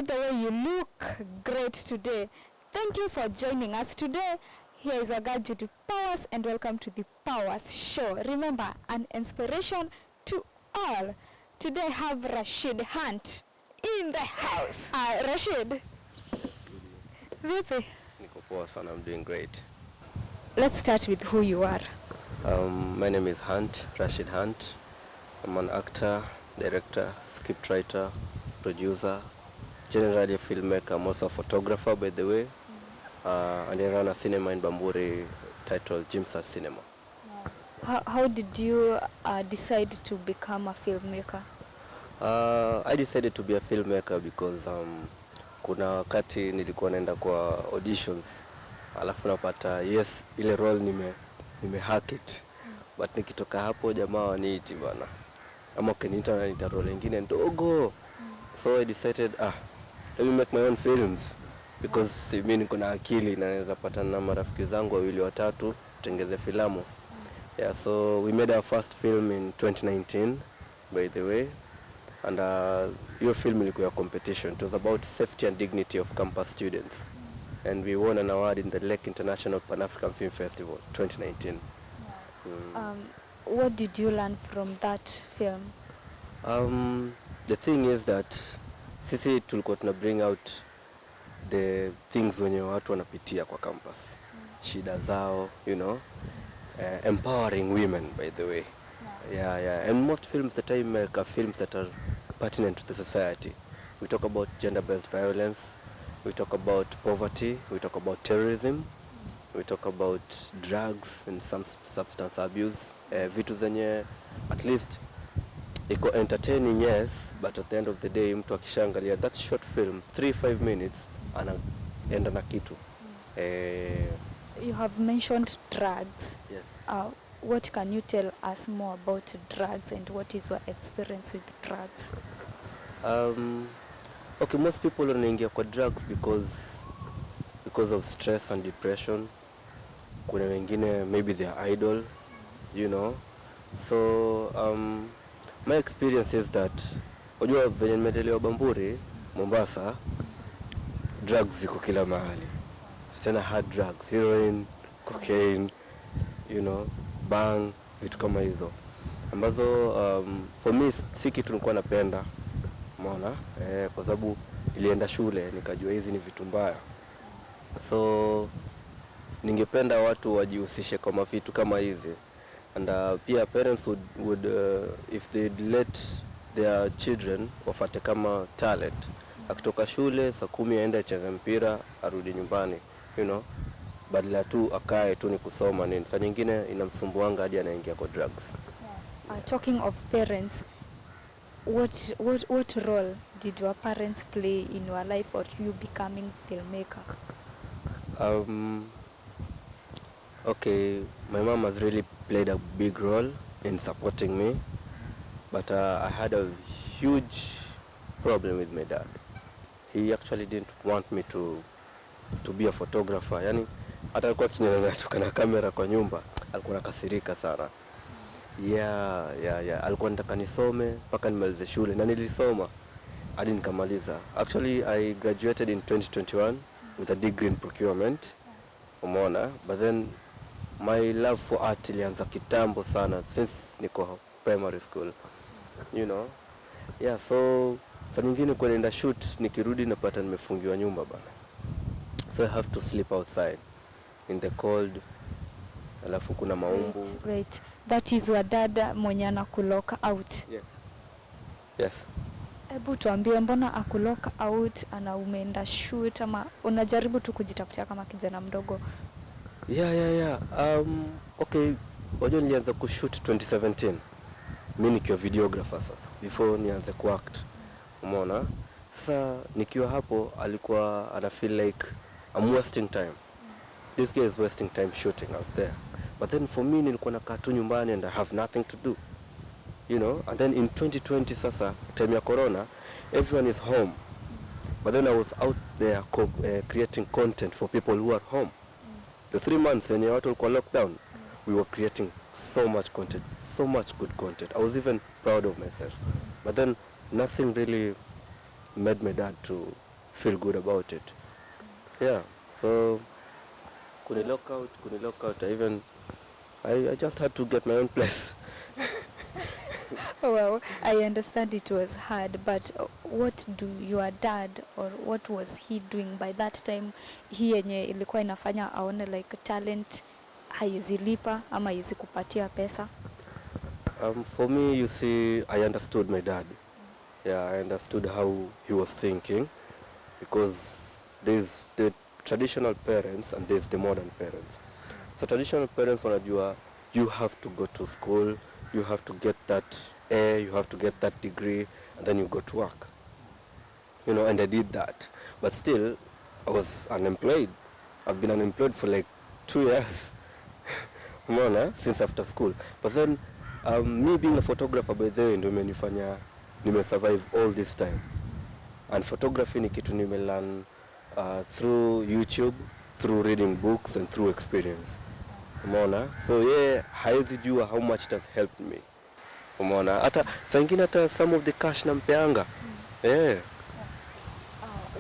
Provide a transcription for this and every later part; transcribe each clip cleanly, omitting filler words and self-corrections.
the way you look great today. Thank you for joining us today. Here is Judy Powers and welcome to the Powers Show. Remember, an inspiration to all. Today I have Rashid Hunt in the house. Rashid. Vipi? Niko poa sana, I'm doing great. Let's start with who you are. My name is Hunt, Rashid Hunt. I'm an actor, director, scriptwriter, producer, generally a filmmaker. I'm also a photographer, by the way. And I run a cinema in Bamburi titled Jimsa Cinema. How did you decide to become a filmmaker? I decided to be a filmmaker because kuna wakati nilikuwa naenda kwa auditions, alafu napata yes, ile role nime hack it. But nikitoka hapo jamaa waniiti bana, ama ukiniita na nita role nyingine ndogo. So I decided let me make my own films because mimi niko na akili na naweza patana na marafiki zangu wawili watatu tutengeze filamu. Yeah, so we made our first film in 2019, by the way. And your film ilikuwa competition. It was about safety and dignity of campus students. And we won an award in the Lake International Pan-African Film Festival 2019. What did you learn from that film? The thing is that sisi tulikuwa tuna bring out the things wenye watu wanapitia kwa campus. Shida zao, you know. Empowering women, by the way. Yeah. And most films that I make are films that are pertinent to the society. We talk about gender-based violence, we talk about poverty, we talk about terrorism, we talk about drugs and some substance abuse. Vitu zenye at least iko entertaining, yes, but at the end of the day mtu akishaangalia that short film 3-5 minutes anaenda na kitu. You have mentioned drugs. Yes. What can you tell us more about drugs and what is your experience with drugs? Okay, most people wanaingia kwa drugs because of stress and depression. Kuna wengine maybe they are idle, you know. So my experience is that unajua venye nimelelewa Bamburi, Mombasa, drugs ziko kila mahali. Tena hard drugs, heroin, cocaine, you know, bang, vitu kama hizo ambazo for me si kitu nilikuwa napenda, umeona, kwa sababu nilienda shule nikajua hizi ni vitu mbaya. So ningependa watu wajihusishe kwa vitu kama hizi. And pia parents would if they let their children wafate kama talent, akitoka shule saa 10 aende acheze mpira arudi nyumbani, you know, badala tu akae tu ni kusoma nini. Saa nyingine inamsumbuanga hadi anaingia kwa drugs. Talking of parents, what role did your parents play in your life or you becoming filmmaker? Okay, my mom has really played a big role in supporting me, but I had a huge problem with my dad. He actually didn't want me to be a photographer. Yani hata alikuwa kinyanatoka na kamera kwa nyumba, alikuwa nakasirika sana. Yeah. Alikuwa nataka nisome mpaka nimalize shule na nilisoma hadi nikamaliza. Actually I graduated in 2021 with a degree in procurement. Umeona, but then my love for art ilianza kitambo sana since niko primary school, you know. Yeah, so saa nyingine kwa nenda shoot nikirudi napata nimefungiwa nyumba bana. So I have to sleep outside in the cold. Alafu kuna maumbu. Wait. That is your dad mwenye anakulock out? Yes. Hebu tuambie mbona akulock out, ana umeenda shoot ama unajaribu tu kujitafutia kama kijana mdogo? Yeah. Okay, wajua nilianza kushoot 2017. Mimi nikiwa videographer sasa, before nianze kuact. Umeona? Sasa nikiwa hapo alikuwa ana feel like I'm wasting time. This guy is wasting time shooting out there. But then for me nilikuwa nakaa tu nyumbani and I have nothing to do. You know, and then in 2020 sasa, time ya corona, everyone is home. But then I was out there creating content for people who are home. The 3 months when watu walikuwa lockdown, we were creating so much content, so much good content. I was even proud of myself. But then nothing really made my dad to feel good about it. Yeah, so kuni lock out, I just had to get my own place. Well, I understand it was hard, but what do your dad, or what was he doing by that time? Hii yenye ilikuwa inafanya aone like talent haizilipa ama hizi kupatia pesa? For me, you see, I understood my dad. Yeah, I understood how he was thinking, because there's the traditional parents and there's the modern parents. So traditional parents wanajua you have to go to school, you have to get that A, you have to get that degree, and then you go to work. You know, and I did that. But still, I was unemployed. I've been unemployed for like 2 years. Umeona, since after school. But then, me being a photographer by the way, ndio imenifanya survive all this time. And photography ni kitu nimelearn through YouTube, through reading books and through experience. Umeona? So yeah, haizi jua how much it has helped me. Umeona? Hata saa ingine hata some of the cash nampeanga. Yeah.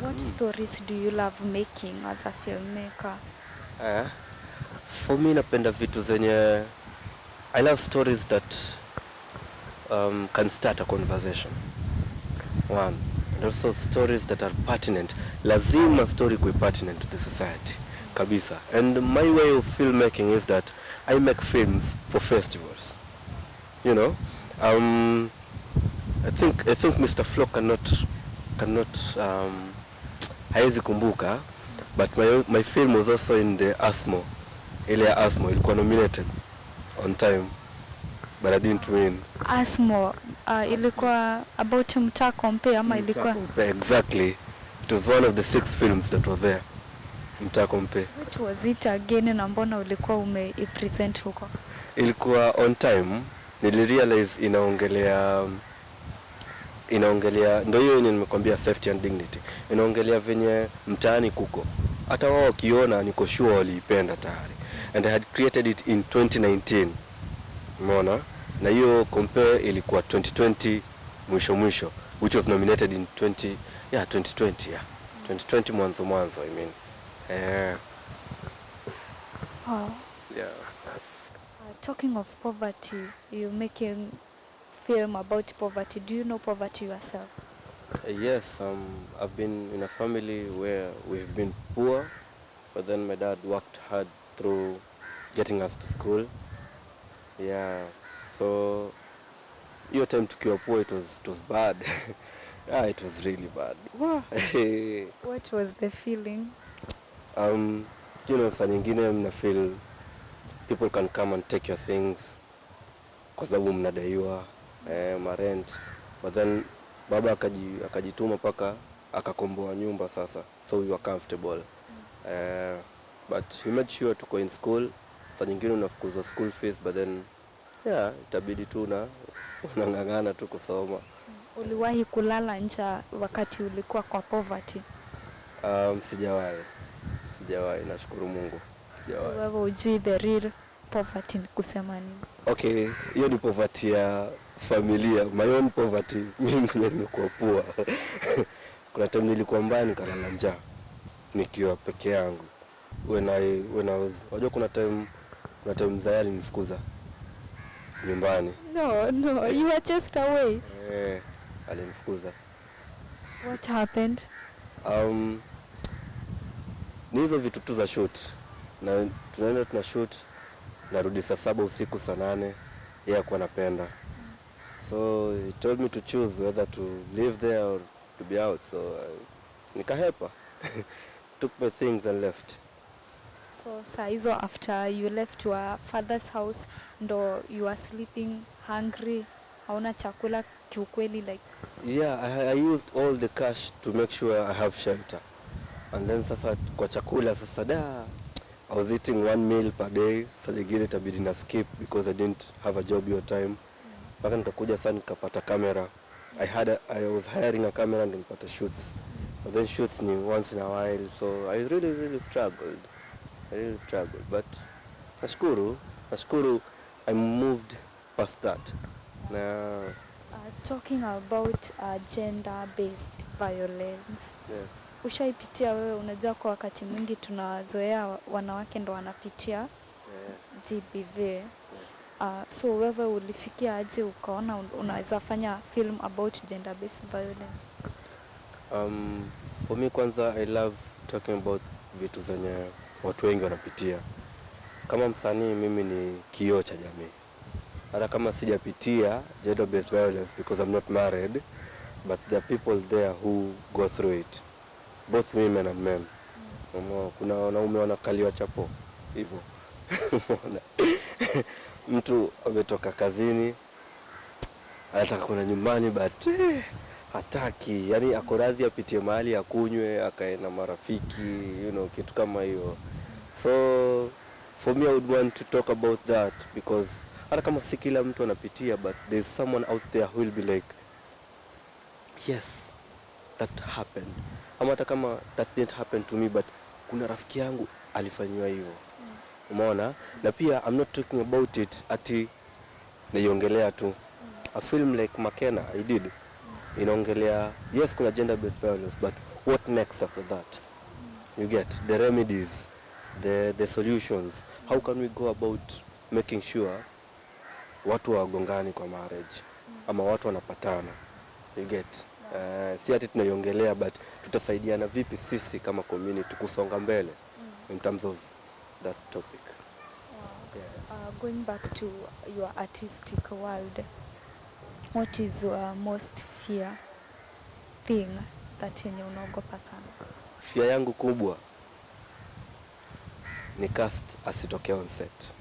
What stories do you love making as a filmmaker? For me napenda vitu zenye, I love stories that can start a conversation. One. And also stories that are pertinent. Lazima story kuwe pertinent to the society. Kabisa. And my way of filmmaking is that I make films for festivals. You know? I think Mr. Flo cannot haizi kumbuka, but my film was also in the ASMO. Ile ya ASMO ilikuwa nominated on time, but I didn't win. ASMO ilikuwa about mtaa kompe ama ilikuwa? Exactly. It was one of the 6 films that were there. Mtaa kompe. Which was it again, na mbona ulikuwa ume-present huko? Ilikuwa on time. Nilirealize inaongelea ndio hiyo yenye nimekwambia, safety and dignity. Inaongelea venye mtaani kuko. Hata wao wakiona niko sure waliipenda tayari. And I had created it in 2019. Umeona? Na hiyo compare ilikuwa 2020 mwisho, which was nominated in 2020, yeah. 2020 mwanzo, I mean. Wow. Yeah. Talking of poverty, you're making film about poverty. Do you know poverty yourself? Yes, I've been in a family where we've been poor, but then my dad worked hard through getting us to school. Yeah, so your time tukiwa poor, it was bad. Yeah, it was really bad. What was the feeling? You know, saa nyingine mna feel people can come and take your things kwa sababu mnadaiwa rent, but then baba akajituma paka akakomboa nyumba sasa, so we were comfortable. But he made sure tuko in school. Saa nyingine unafukuzwa school fees, but then yeah, itabidi tu unang'ang'ana tu kusoma. Uliwahi kulala njaa wakati ulikuwa kwa poverty? Sijawahi, nashukuru Mungu. Sijawahi. Wewe ujui the real poverty ni kusema nini? Okay, hiyo ni poverty ya familia. My own poverty, mimi mwenyewe nimekuwa poor. Kuna time nilikuwa mbaya nikalala njaa nikiwa peke yangu. When I was, unajua kuna time mzee alinifukuza nyumbani. No, you were just away. Alinifukuza. What happened? Ni hizo vitu tu za shoot. Na tunaenda tuna shoot, narudi saa 7 usiku, saa 8, yeye hakuwa anapenda. So he told me to choose whether to live there or to be out. So nikahepa. Took my things and left. So saa hizo after you left your father's house, ndo you are sleeping hungry, hauna chakula kiukweli like? Yeah, I used all the cash to make sure I have shelter. And then sasa kwa chakula sasa I was eating 1 meal per day. Saa nyingine itabidi na skip because I didn't have a job your time. Mpaka nikakuja sana nikapata camera. I was hiring a camera and nilipata shoots. But then shoots ni once in a while, so I really struggled. But nashukuru I moved past that. Talking about gender-based violence. Yeah. ushaipitia wewe? Unajua kwa wakati mwingi tunazoea wanawake ndo wanapitia GBV. So wewe ulifikia aje ukaona unaweza fanya film about gender based violence? For me kwanza, I love talking about vitu zenye watu wengi wanapitia. Kama msanii mimi ni kioo cha jamii. Hata kama sijapitia gender based violence because I'm not married, but there are people there who go through it, both women and men. Kuna wanaume wanakaliwa chapo hivyo. Mtu ametoka kazini anataka kwenda nyumbani but hataki, yani ako radhi apitie mahali akunywe akae na marafiki, kitu kama hiyo. So for me I would want to talk about that because hata kama si kila mtu anapitia, but there's someone out there who will be like, yes, that happened. Ama hata kama that didn't happen to me, but kuna rafiki yangu alifanywa hivyo. Umeona? Na pia I'm not talking about it ati naiongelea tu. A film like Makena I did inaongelea, yes, kuna gender based violence, but what next after that? You get the remedies, the solutions. How can we go about making sure watu hawagongani kwa marriage ama watu wanapatana? You get si ati tunaiongelea, but tutasaidiana vipi sisi kama community kusonga mbele in terms of that topic. Going back to your artistic world, what is your most fear thing that yenye unaogopa sana? Fear yangu kubwa ni cast asitokee on set.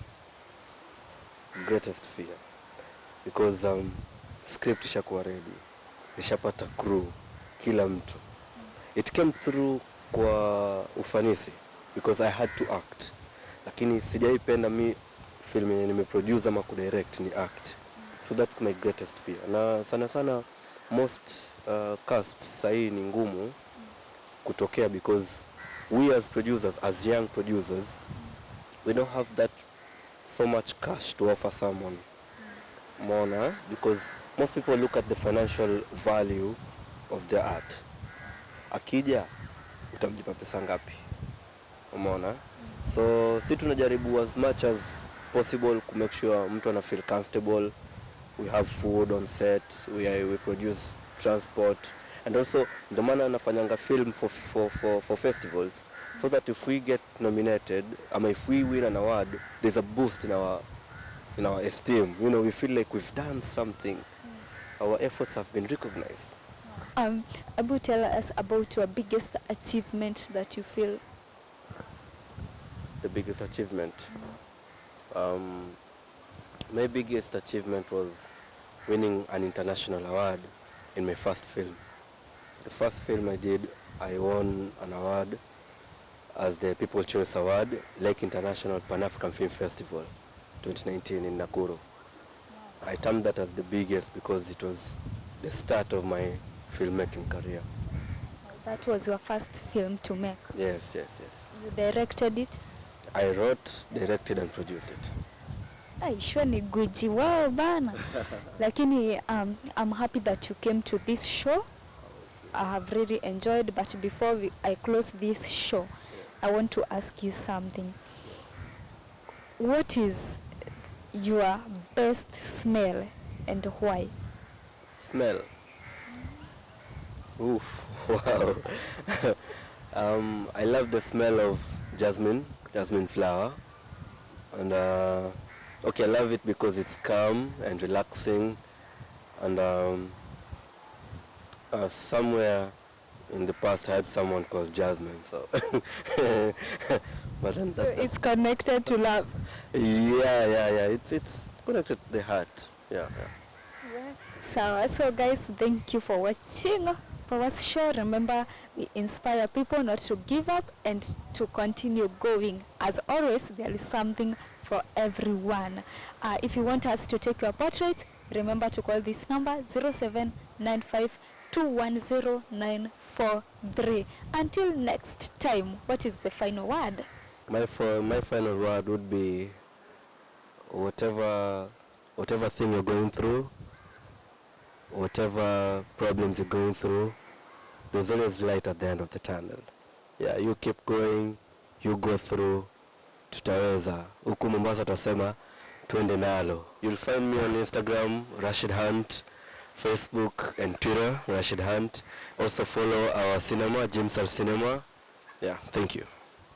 Greatest fear. Because script ishakuwa ready. Nishapata crew, kila mtu. It came through kwa ufanisi because I had to act. Lakini sijaipenda mi film yenye nimeproduce ama kudirect ni act. So that's my greatest fear. Na sana sana most casts sahi ni ngumu kutokea because we as producers, as young producers, we don't have that so much cash to offer someone. Mona, because most people look at the financial value of the art. Akija utamlipa pesa ngapi? Umeona? So si tunajaribu as much as possible to make sure mtu ana feel comfortable. We have food on set, we produce transport, and also the maana anafanyanga film for festivals, so that if we get nominated, if we win an award, there's a boost in our esteem. We feel like we've done something. Our efforts have been recognized. Abu, tell us about your biggest achievement that you feel. The biggest achievement? My biggest achievement was winning an international award in my first film. The first film I did, I won an award as the People's Choice Award, Lake International Pan-African Film Festival 2019 in Nakuru. I termed that as the biggest because it was the start of my filmmaking career. That was your first film to make? Yes. You directed it? I wrote, directed and produced it. Sure ni guji wao bana. Lakini I'm happy that you came to this show. I have really enjoyed, but before I close this show, I want to ask you something. What is your best smell and why? Smell? Oof, wow. I love the smell of jasmine flower. And okay, I love it because it's calm and relaxing. And somewhere in the past I had someone called Jasmine, so but then it's connected to love. Yeah. It's connected to the heart. Yeah. So guys, thank you for watching Power's show. Remember, we inspire people not to give up and to continue going. As always, there is something for everyone. If you want us to take your portrait, remember to call this number 0795210943. Until next time, what is the final word? My final word would be whatever thing you're going through, whatever problems you're going through, there's always light at the end of the tunnel. Yeah, you keep going, you go through, tutaweza. Huku Mombasa tutasema twende nalo. You'll find me on Instagram, Rashid Hunt, Facebook and Twitter, Rashid Hunt. Also follow our cinema, James Al Cinema. Yeah, thank you.